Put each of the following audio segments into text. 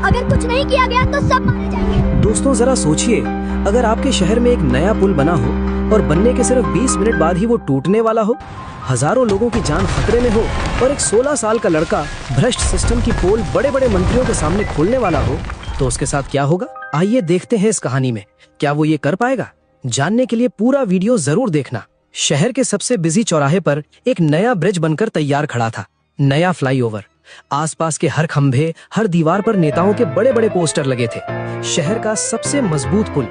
अगर कुछ नहीं किया गया तो सब मारे जाएंगे। दोस्तों जरा सोचिए, अगर आपके शहर में एक नया पुल बना हो और बनने के सिर्फ 20 मिनट बाद ही वो टूटने वाला हो, हजारों लोगों की जान खतरे में हो और एक 16 साल का लड़का भ्रष्ट सिस्टम की पोल बड़े बड़े मंत्रियों के सामने खोलने वाला हो, तो उसके साथ क्या होगा? आइए देखते हैं इस कहानी में, क्या वो ये कर पाएगा? जानने के लिए पूरा वीडियो जरूर देखना। शहर के सबसे बिजी चौराहे पर एक नया ब्रिज बनकर तैयार खड़ा था, नया फ्लाईओवर। आसपास के हर खंभे, हर दीवार पर नेताओं के बड़े बड़े पोस्टर लगे थे। शहर का सबसे मजबूत पुल,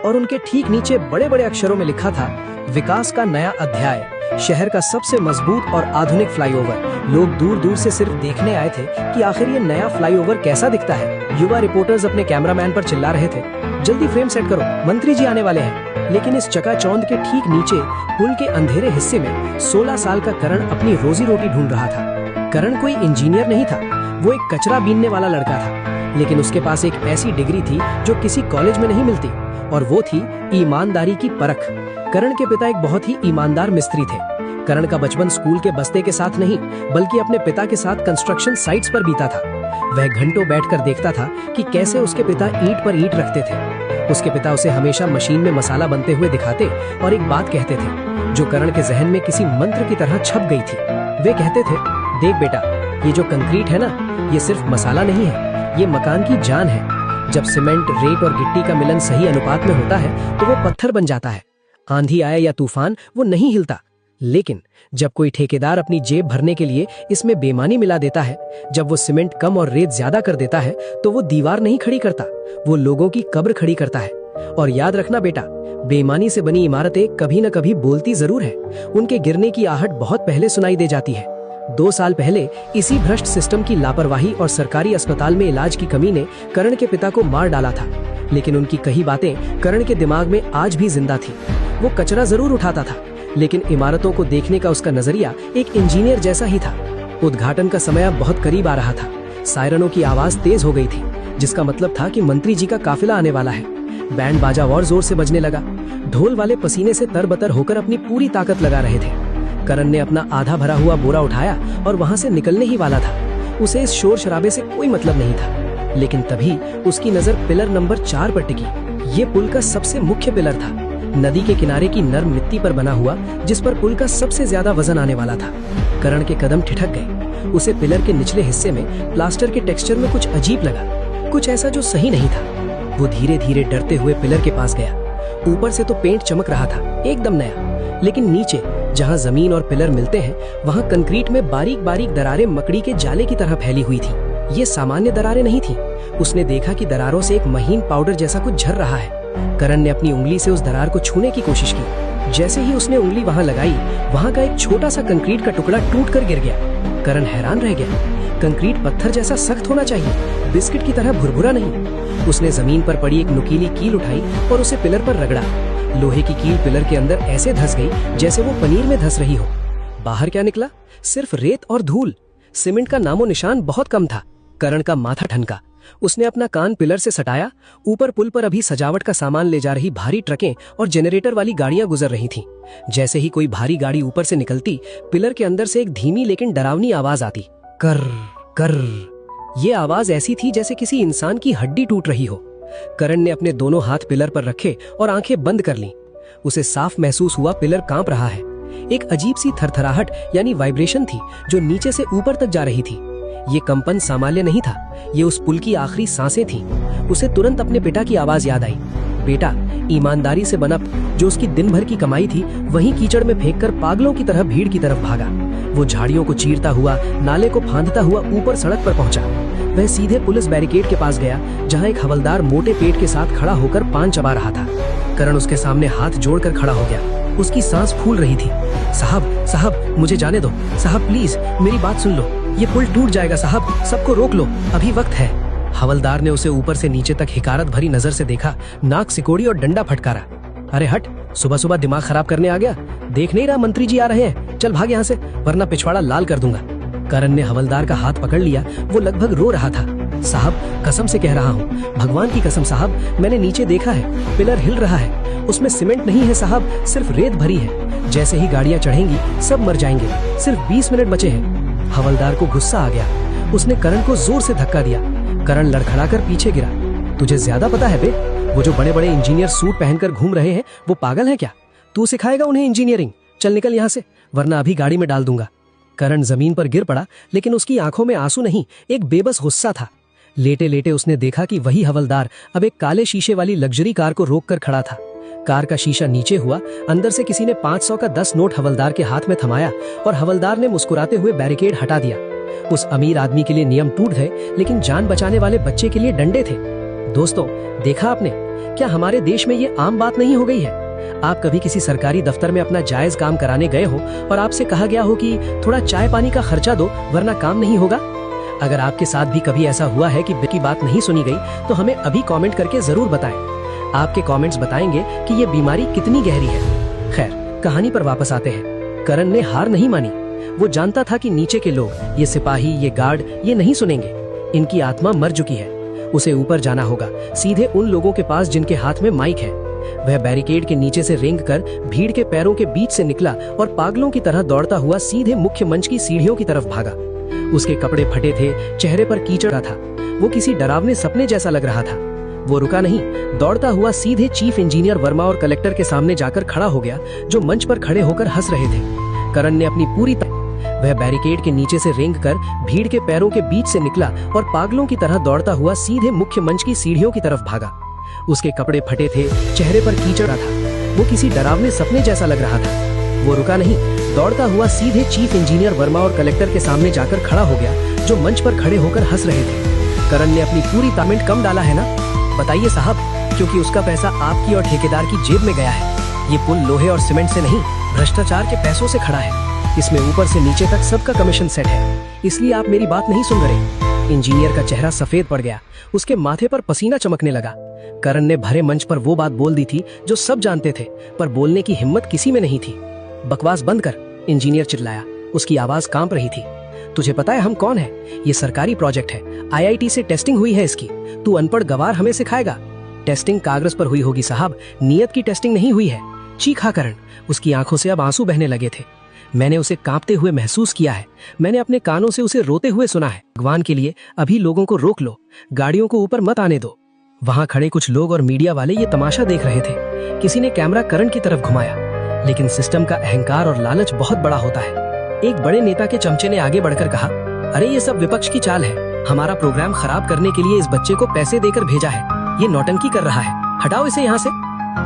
और उनके ठीक नीचे बड़े बड़े अक्षरों में लिखा था, विकास का नया अध्याय, शहर का सबसे मजबूत और आधुनिक फ्लाईओवर। लोग दूर दूर से सिर्फ देखने आए थे कि आखिर ये नया फ्लाईओवर कैसा दिखता है। युवा रिपोर्टर्स अपने कैमरामैन पर चिल्ला रहे थे, जल्दी फ्रेम सेट करो, मंत्री जी आने वाले हैं। लेकिन इस चकाचौंध के ठीक नीचे पुल के अंधेरे हिस्से में 16 साल का करण अपनी रोजी रोटी ढूंढ रहा था। करण कोई इंजीनियर नहीं था, वो एक कचरा बीनने वाला लड़का था, लेकिन उसके पास एक ऐसी डिग्री थी जो किसी कॉलेज में नहीं मिलती, और वो थी ईमानदारी की परख। करण के पिता एक बहुत ही ईमानदार मिस्त्री थे। करण का बचपन स्कूल के बस्ते के साथ नहीं, बल्कि अपने पिता के साथ कंस्ट्रक्शन साइट्स पर बीता था। वह घंटों बैठकर देखता था कि कैसे उसके पिता ईंट पर ईंट रखते थे। उसके पिता उसे हमेशा मशीन में मसाला बनते हुए दिखाते और एक बात कहते थे जो करण के जहन में किसी मंत्र की तरह छप गई थी। वे कहते थे, देख बेटा, ये जो कंक्रीट है ना, ये सिर्फ मसाला नहीं है, ये मकान की जान है। जब सीमेंट, रेत और गिट्टी का मिलन सही अनुपात में होता है तो वो पत्थर बन जाता है। आंधी आए या तूफान, वो नहीं हिलता। लेकिन जब कोई ठेकेदार अपनी जेब भरने के लिए इसमें बेईमानी मिला देता है, जब वो सीमेंट कम और रेत ज्यादा कर देता है, तो वो दीवार नहीं खड़ी करता, वो लोगों की कब्र खड़ी करता है। और याद रखना बेटा, बेईमानी से बनी इमारतें कभी न कभी बोलती जरूर है, उनके गिरने की आहट बहुत पहले सुनाई दे जाती है। 2 साल पहले इसी भ्रष्ट सिस्टम की लापरवाही और सरकारी अस्पताल में इलाज की कमी ने करण के पिता को मार डाला था। लेकिन उनकी कही बातें करण के दिमाग में आज भी जिंदा थी। वो कचरा जरूर उठाता था, लेकिन इमारतों को देखने का उसका नजरिया एक इंजीनियर जैसा ही था। उद्घाटन का समय बहुत करीब आ रहा था। सायरनों की आवाज तेज हो गई थी, जिसका मतलब था कि मंत्री जी का काफिला आने वाला है। बैंड बाजा और जोर से बजने लगा। ढोल वाले पसीने से तरबतर होकर अपनी पूरी ताकत लगा रहे थे। करण ने अपना आधा भरा हुआ बोरा उठाया और वहां से निकलने ही वाला था। उसे इस शोर शराबे से कोई मतलब नहीं था। लेकिन तभी उसकी नजर पिलर नंबर 4 पर टिकी। ये पुल का सबसे मुख्य पिलर था, नदी के किनारे की नर्म मिट्टी पर बना हुआ, जिस पर पुल का सबसे ज्यादा वजन आने वाला था। करण के कदम ठिठक गए। उसे पिलर के निचले हिस्से में प्लास्टर के टेक्सचर में कुछ अजीब लगा, कुछ ऐसा जो सही नहीं था। वो धीरे धीरे डरते हुए पिलर के पास गया। ऊपर से तो पेंट चमक रहा था, एकदम नया, लेकिन नीचे जहाँ जमीन और पिलर मिलते हैं, वहाँ कंक्रीट में बारीक बारीक दरारें मकड़ी के जाले की तरह फैली हुई थी। ये सामान्य दरारें नहीं थी। उसने देखा कि दरारों से एक महीन पाउडर जैसा कुछ झर रहा है। करण ने अपनी उंगली से उस दरार को छूने की कोशिश की। जैसे ही उसने उंगली वहां लगाई, वहां का एक छोटा सा कंक्रीट का टुकड़ा टूटकर गिर गया। करण हैरान रह गया। कंक्रीट पत्थर जैसा सख्त होना चाहिए, बिस्किट की तरह भुरभुरा नहीं। उसने जमीन पर पड़ी एक नुकीली कील उठाई और उसे पिलर पर रगड़ा। लोहे की कील पिलर के अंदर ऐसे धंस गई जैसे वो पनीर में धंस रही हो। बाहर क्या निकला? सिर्फ रेत और धूल। सीमेंट का नामो निशान बहुत कम था। करण का माथा ठनका। उसने अपना कान पिलर से सटाया। ऊपर पुल पर अभी सजावट का सामान ले जा रही भारी ट्रकें और जनरेटर वाली गाड़ियां गुजर रही थीं। जैसे ही कोई भारी गाड़ी ऊपर से निकलती, पिलर के अंदर से एक धीमी लेकिन डरावनी आवाज आती, कर कर। ये आवाज ऐसी थी जैसे किसी इंसान की हड्डी टूट रही हो। करण ने अपने दोनों हाथ पिलर पर रखे और आंखें बंद कर लीं। उसे साफ महसूस हुआ पिलर कांप रहा है। एक अजीब सी थरथराहट यानी वाइब्रेशन थी जो नीचे से ऊपर तक जा रही थी। ये कंपन सामान्य नहीं था, ये उस पुल की आखिरी सांसें थीं। उसे तुरंत अपने पिता की आवाज याद आई। बेटा, ईमानदारी से बना जो उसकी दिन भर की कमाई थी, वहीं कीचड़ में फेंककर पागलों की तरह भीड़ की तरफ भागा। वो झाड़ियों को चीरता हुआ, नाले को फांदता हुआ ऊपर सड़क पर पहुंचा। वह सीधे पुलिस बैरिकेड के पास गया, जहां एक हवलदार मोटे पेट के साथ खड़ा होकर पान चबा रहा था। करण उसके सामने हाथ जोड़कर खड़ा हो गया। उसकी सांस फूल रही थी। साहब, साहब, मुझे जाने दो। साहब प्लीज, मेरी बात सुन लो। ये पुल टूट जाएगा साहब, सबको रोक लो, अभी वक्त है। हवलदार ने उसे ऊपर से नीचे तक हिकारत भरी नजर से देखा, नाक सिकोड़ी और डंडा फटकारा। अरे हट, सुबह सुबह दिमाग खराब करने आ गया? देख नहीं रहा मंत्री जी आ रहे हैं? चल भाग यहाँ से, वरना पिछवाड़ा लाल कर दूंगा। करण ने हवलदार का हाथ पकड़ लिया। वो लगभग रो रहा था। साहब, कसम से कह रहा हूँ, भगवान की कसम साहब, मैंने नीचे देखा है, पिलर हिल रहा है। उसमें सीमेंट नहीं है साहब, सिर्फ रेत भरी है। जैसे ही गाड़ियां चढ़ेंगी सब मर जाएंगे। सिर्फ 20 मिनट बचे हैं। हवलदार को गुस्सा आ गया। उसने करण को जोर से धक्का दिया। करण लड़खड़ाकर पीछे गिरा। तुझे ज्यादा पता है बे, वो जो बड़े बड़े इंजीनियर सूट पहनकर घूम रहे हैं वो पागल हैं क्या? तू सिखाएगा उन्हें इंजीनियरिंग? चल निकल यहाँ से, वरना अभी गाड़ी में डाल दूंगा। करण जमीन पर गिर पड़ा, लेकिन उसकी आंखों में आंसू नहीं, एक बेबस गुस्सा था। लेटे लेटे उसने देखा कि वही हवलदार अब एक काले शीशे वाली लग्जरी कार को रोक कर खड़ा था। कार का शीशा नीचे हुआ, अंदर से किसी ने 500 का 10 नोट हवलदार के हाथ में थमाया और हवलदार ने मुस्कुराते हुए बैरिकेड हटा दिया। उस अमीर आदमी के लिए नियम टूट गए, लेकिन जान बचाने वाले बच्चे के लिए डंडे थे। दोस्तों, देखा आपने, क्या हमारे देश में ये आम बात नहीं हो गई है? आप कभी किसी सरकारी दफ्तर में अपना जायज काम कराने गए हो और आपसे कहा गया हो कि थोड़ा चाय पानी का खर्चा दो वरना काम नहीं होगा? अगर आपके साथ भी कभी ऐसा हुआ है कि की बात नहीं सुनी गई तो हमें अभी कमेंट करके जरूर बताएं। आपके कमेंट्स बताएंगे कि ये बीमारी कितनी गहरी है। खैर, कहानी पर वापस आते हैं। करण ने हार नहीं मानी। वो जानता था कि नीचे के लोग, ये सिपाही, ये गार्ड, ये नहीं सुनेंगे। इनकी आत्मा मर चुकी है। उसे ऊपर जाना होगा, सीधे उन लोगों के पास जिनके हाथ में माइक है। वह बैरिकेड के नीचे से रेंग कर भीड़ के पैरों के बीच से निकला और पागलों की तरह दौड़ता हुआ सीधे मुख्य मंच की सीढ़ियों की तरफ भागा। उसके कपड़े फटे थे, चेहरे पर कीचड़ था। वो किसी डरावने सपने जैसा लग रहा था। वो रुका नहीं, दौड़ता हुआ सीधे चीफ इंजीनियर वर्मा और कलेक्टर के सामने जाकर खड़ा हो गया, जो मंच पर खड़े होकर हंस रहे थे। करण ने अपनी पूरी वह बैरिकेड के नीचे से रेंग कर भीड़ के पैरों के बीच से निकला और पागलों की तरह दौड़ता हुआ सीधे मुख्य मंच की सीढ़ियों की तरफ भागा। उसके कपड़े फटे थे, चेहरे पर कीचड़ था। वो किसी डरावने सपने जैसा लग रहा था। वो रुका नहीं, दौड़ता हुआ सीधे चीफ इंजीनियर वर्मा और कलेक्टर के सामने जाकर खड़ा हो गया, जो मंच पर खड़े होकर हंस रहे थे। करण ने अपनी पूरी पेमेंट कम डाला है ना? बताइए साहब, क्योंकि उसका पैसा आपकी और ठेकेदार की जेब में गया है। ये पुल लोहे और सीमेंट से नहीं, भ्रष्टाचार के पैसों से खड़ा है। इसमें ऊपर से नीचे तक सबका कमीशन सेट है, इसलिए आप मेरी बात नहीं सुन रहे। इंजीनियर का चेहरा सफेद पड़ गया, उसके माथे पर पसीना चमकने लगा। करण ने भरे मंच पर वो बात बोल दी थी जो सब जानते थे, पर बोलने की हिम्मत किसी में नहीं थी। बकवास बंद कर, इंजीनियर चिल्लाया। उसकी आवाज कांप रही थी। तुझे पता है हम कौन है? ये सरकारी प्रोजेक्ट है, IIT से टेस्टिंग हुई है इसकी। तू अनपढ़ गवार हमें सिखाएगा? टेस्टिंग कागज पर हुई होगी साहब, नियत की टेस्टिंग नहीं हुई है। चीखा करण। उसकी आंखों से अब आंसू बहने लगे थे। मैंने उसे कांपते हुए महसूस किया है। मैंने अपने कानों से उसे रोते हुए सुना है। भगवान के लिए अभी लोगों को रोक लो, गाड़ियों को ऊपर मत आने दो। वहां खड़े कुछ लोग और मीडिया वाले ये तमाशा देख रहे थे। किसी ने कैमरा करण की तरफ घुमाया, लेकिन सिस्टम का अहंकार और लालच बहुत बड़ा होता है। एक बड़े नेता के चमचे ने आगे बढ़कर कहा, अरे ये सब विपक्ष की चाल है। हमारा प्रोग्राम खराब करने के लिए इस बच्चे को पैसे देकर भेजा है। ये नौटंकी कर रहा है, हटाओ इसे यहाँ से।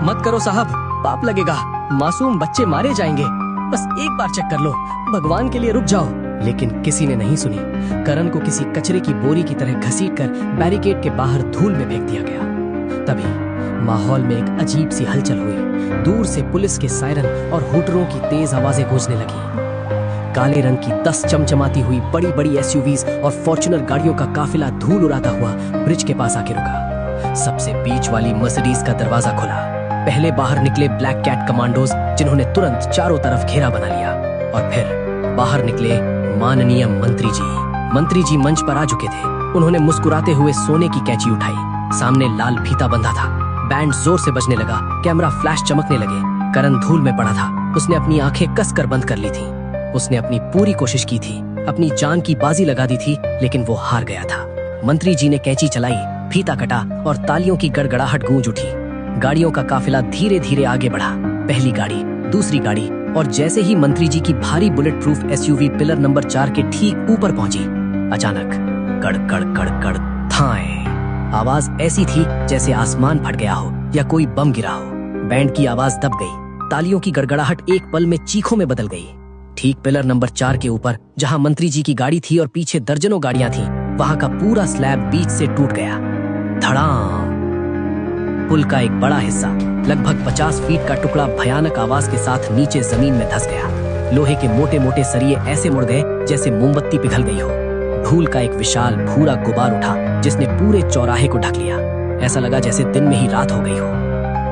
मत करो साहब, पाप लगेगा, मासूम बच्चे मारे जाएंगे। बस एक बार चेक कर लो, भगवान के लिए रुक जाओ। लेकिन किसी ने नहीं सुनी। करण को किसी कचरे की बोरी की तरह घसीटकर बैरिकेड के बाहर धूल में फेंक दिया गया। तभी माहौल में एक अजीब सी हलचल हुई। दूर से पुलिस के सायरन और हुटरों की तेज आवाजें गूंजने लगी। काले रंग की 10 चमचमाती हुई बड़ी बड़ी SUVs और फॉर्च्यूनर गाड़ियों का काफिला धूल उड़ाता हुआ ब्रिज के पास आके रुका। सबसे बीच वाली मर्सिडीज का दरवाजा खुला। पहले बाहर निकले ब्लैक कैट कमांडोज, जिन्होंने तुरंत चारों तरफ घेरा बना लिया। और फिर बाहर निकले माननीय मंत्री जी। मंत्री जी मंच पर आ चुके थे। उन्होंने मुस्कुराते हुए सोने की कैंची उठाई। सामने लाल फीता बंधा था। बैंड जोर से बजने लगा, कैमरा फ्लैश चमकने लगे। करण धूल में पड़ा था। उसने अपनी आंखें कसकर बंद कर ली थी। उसने अपनी पूरी कोशिश की थी, अपनी जान की बाजी लगा दी थी, लेकिन वो हार गया था। मंत्री जी ने कैंची चलाई, फीता कटा और तालियों की गड़गड़ाहट गूंज उठी। गाड़ियों का काफिला धीरे धीरे आगे बढ़ा। पहली गाड़ी, दूसरी गाड़ी, और जैसे ही मंत्री जी की भारी bullet proof SUV pillar number 4 के ठीक ऊपर पहुंची, अचानक कड़ कड़ कड़ कड़ थाए। आवाज ऐसी थी जैसे आसमान फट गया हो या कोई बम गिरा हो। बैंड की आवाज दब गई। तालियों की गड़गड़ाहट एक पल में चीखों में बदल गई। ठीक पिलर नंबर 4 के ऊपर, जहां मंत्री जी की गाड़ी थी और पीछे दर्जनों गाड़ियां थीं, वहां का पूरा स्लैब बीच से टूट गया। धड़ाम। पुल का एक बड़ा हिस्सा, लगभग 50 फीट का टुकड़ा भयानक आवाज के साथ नीचे जमीन में धंस गया। लोहे के मोटे मोटे सरिये ऐसे मुड़ गए जैसे मोमबत्ती पिघल गई हो। धूल का एक विशाल भूरा गुबार उठा, जिसने पूरे चौराहे को ढक लिया। ऐसा लगा जैसे दिन में ही रात हो गई हो।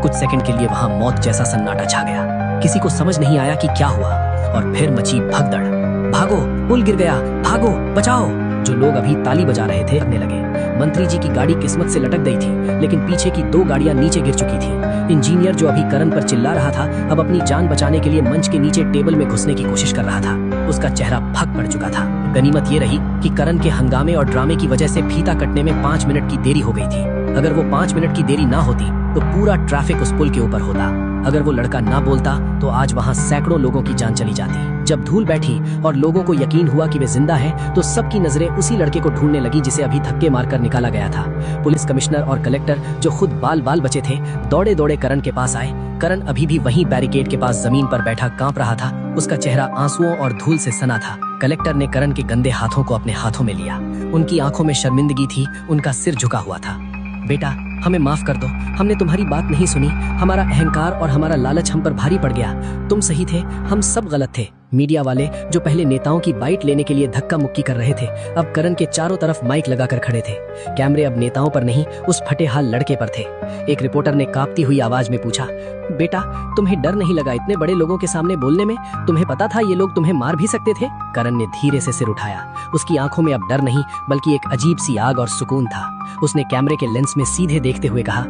कुछ सेकंड के लिए वहां मौत जैसा सन्नाटा छा गया। किसी को समझ नहीं आया कि क्या हुआ। और फिर मची भगदड़। भागो, पुल गिर गया, भागो, बचाओ। जो लोग अभी ताली बजा रहे थे करने लगे। मंत्री जी की गाड़ी किस्मत से लटक गई थी, लेकिन पीछे की 2 गाड़ियां नीचे गिर चुकी थी। इंजीनियर जो अभी करण पर चिल्ला रहा था, अब अपनी जान बचाने के लिए मंच के नीचे टेबल में घुसने की कोशिश कर रहा था। उसका चेहरा फक पड़ चुका था। गनीमत ये रही कि करण के हंगामे और ड्रामे की वजह से फीता कटने में 5 मिनट की देरी हो गई थी। अगर वो 5 मिनट की देरी ना होती तो पूरा ट्रैफिक उस पुल के ऊपर होता। अगर वो लड़का ना बोलता तो आज वहाँ सैकड़ों लोगों की जान चली जाती। जब धूल बैठी और लोगों को यकीन हुआ कि वे जिंदा है तो सबकी नजरें उसी लड़के को ढूंढने लगी जिसे अभी धक्के मारकर निकाला गया था। पुलिस कमिश्नर और कलेक्टर जो खुद बाल बाल बचे थे दौड़े दौड़े करण के पास आए। करण अभी भी वहीं बैरिकेड के पास जमीन पर बैठा कांप रहा था। उसका चेहरा आंसुओं और धूल से सना था। कलेक्टर ने करण के गंदे हाथों को अपने हाथों में लिया। उनकी आंखों में शर्मिंदगी थी, उनका सिर झुका हुआ था। बेटा, हमें माफ कर दो, हमने तुम्हारी बात नहीं सुनी। हमारा अहंकार और हमारा लालच हम पर भारी पड़ गया। तुम सही थे, हम सब गलत थे। मीडिया वाले जो पहले नेताओं की बाइट लेने के लिए धक्का मुक्की कर रहे थे अब करण के चारों तरफ माइक लगाकर खड़े थे। कैमरे अब नेताओं पर नहीं उस फटे हाल लड़के पर थे। एक रिपोर्टर ने कांपती हुई आवाज में पूछा, बेटा तुम्हें डर नहीं लगा इतने बड़े लोगों के सामने बोलने में? तुम्हें पता था ये लोग तुम्हें मार भी सकते थे? करण ने धीरे से सिर उठाया। उसकी आंखों में अब डर नहीं बल्कि एक अजीब सी आग और सुकून था। उसने कैमरे के लेंस में सीधे देखते हुए कहा,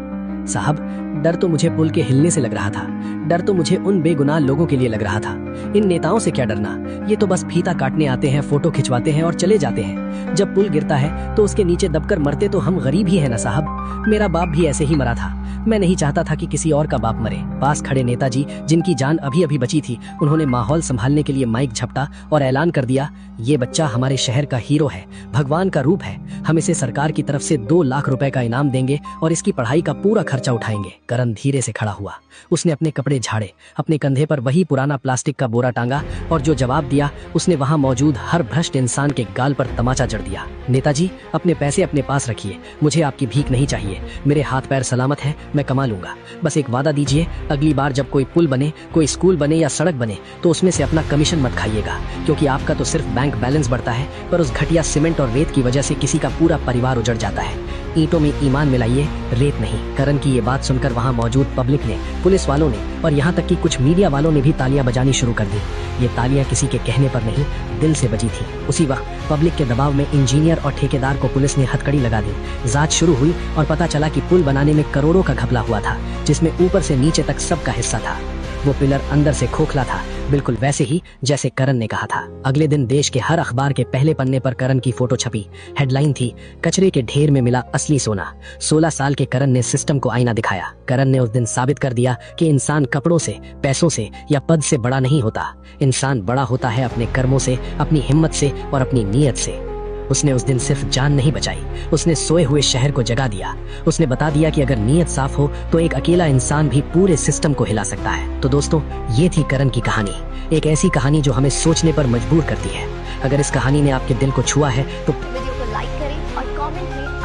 साहब डर तो मुझे पुल के हिलने से लग रहा था। डर तो मुझे उन बेगुनाह लोगों के लिए लग रहा था। इन नेताओं से क्या डरना, ये तो बस फीता काटने आते हैं, फोटो खिंचवाते हैं और चले जाते हैं। जब पुल गिरता है तो उसके नीचे दबकर मरते तो हम गरीब ही है ना साहब। मेरा बाप भी ऐसे ही मरा था। मैं नहीं चाहता था कि किसी और का बाप मरे। पास खड़े नेताजी जिनकी जान अभी अभी बची थी उन्होंने माहौल संभालने के लिए माइक झपटा और ऐलान कर दिया, ये बच्चा हमारे शहर का हीरो है, भगवान का रूप है। हम इसे सरकार की तरफ से 2 लाख रुपए का इनाम देंगे और इसकी पढ़ाई का पूरा खर्चा उठाएंगे। करण धीरे से खड़ा हुआ। उसने अपने कपड़े झाड़े, अपने कंधे पर वही पुराना प्लास्टिक का बोरा टांगा और जो जवाब दिया उसने वहां मौजूद हर भ्रष्ट इंसान के गाल पर तमाचा जड़ दिया। नेताजी अपने पैसे अपने पास रखिए, मुझे आपकी भीख नहीं चाहिए। मेरे हाथ पैर सलामत हैं, मैं कमा लूंगा। बस एक वादा दीजिए, अगली बार जब कोई पुल बने, कोई स्कूल बने या सड़क बने तो उसमें से अपना कमीशन मत खाइएगा, क्योंकि आपका तो सिर्फ बैंक बैलेंस बढ़ता है पर उस घटिया सीमेंट और रेत की वजह से किसी का पूरा परिवार उजड़ जाता है। ईंटों में ईमान मिलाइए, रेत नहीं। करण की ये बात सुनकर वहां मौजूद पब्लिक ने, पुलिस वालों ने और यहाँ तक कि कुछ मीडिया वालों ने भी तालियां बजानी शुरू कर दी। ये तालियां किसी के कहने पर नहीं, दिल से बजी थी। उसी वक्त पब्लिक के दबाव में इंजीनियर और ठेकेदार को पुलिस ने हथकड़ी लगा दी। जांच शुरू हुई और पता चला कि पुल बनाने में करोड़ों का घपला हुआ था, जिसमें ऊपर से नीचे तक सबका हिस्सा था। वो पिलर अंदर से खोखला था, बिल्कुल वैसे ही जैसे करण ने कहा था। अगले दिन देश के हर अखबार के पहले पन्ने पर करण की फोटो छपी। हेडलाइन थी, कचरे के ढेर में मिला असली सोना। 16 साल के करण ने सिस्टम को आईना दिखाया। करण ने उस दिन साबित कर दिया कि इंसान कपड़ों से, पैसों से या पद से बड़ा नहीं होता। इंसान बड़ा होता है अपने कर्मों से, अपनी हिम्मत से और अपनी नीयत से। उसने उस दिन सिर्फ जान नहीं बचाई, उसने सोए हुए शहर को जगा दिया। उसने बता दिया कि अगर नीयत साफ हो तो एक अकेला इंसान भी पूरे सिस्टम को हिला सकता है। तो दोस्तों, ये थी करण की कहानी, एक ऐसी कहानी जो हमें सोचने पर मजबूर करती है। अगर इस कहानी ने आपके दिल को छुआ है तो वीडियो को लाइक करें और कमेंट में